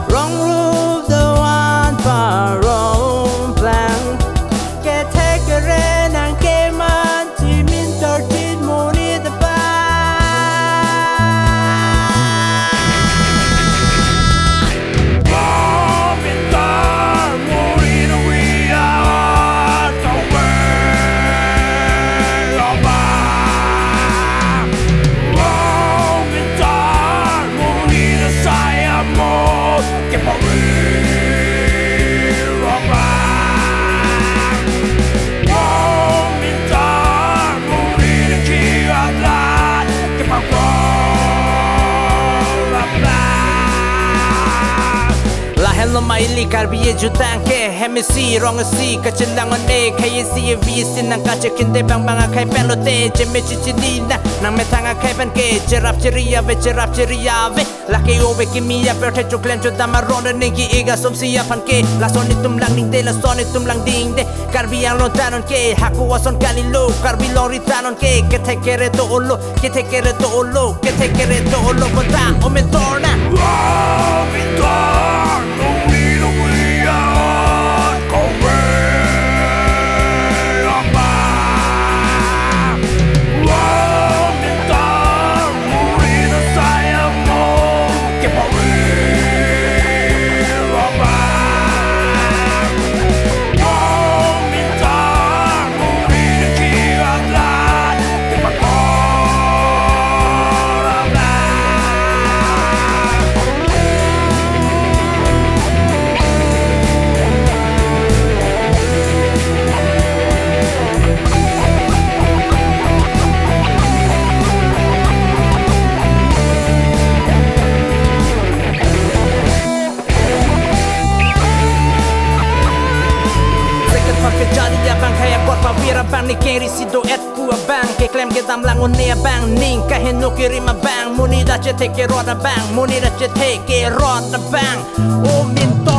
Wrong roof, the one for wrong plan. Get take a rain and came on to mean 13 money the bar. Mom in dar, money the we are the way of bar. Mom in dar, money the saya mo. Get my real back. Mom in dar, money the key of that. Get my roll back. La hello my likar biye jutang ke hemisi wrong si kachendang on e kayesi vi sinang kachekinde bang bang akai pelote jeme chichinina nang metanga kai ban ke jerap cheria ve la ke ove kimia perte choklen jodama ronda neki ega somsia pan ke la sonitum lang ning de la sonitum lang ding de karbiang lo tanon ke haku wason kalilo karbi lori tanon ke tekere to olo kota o mentorna Mom in dar, money the we are the way of bar. Mom in dar, money the saya mo. Get my real bar. Mom in dar, money the key of that. Get my call of that. Jadi abang kaya buat pawira bang ni keri sido et pua bang ke klem ke dam lang one bang ning ka henu kirima bang muni da che teke roda bang muni da che teke roda bang o min to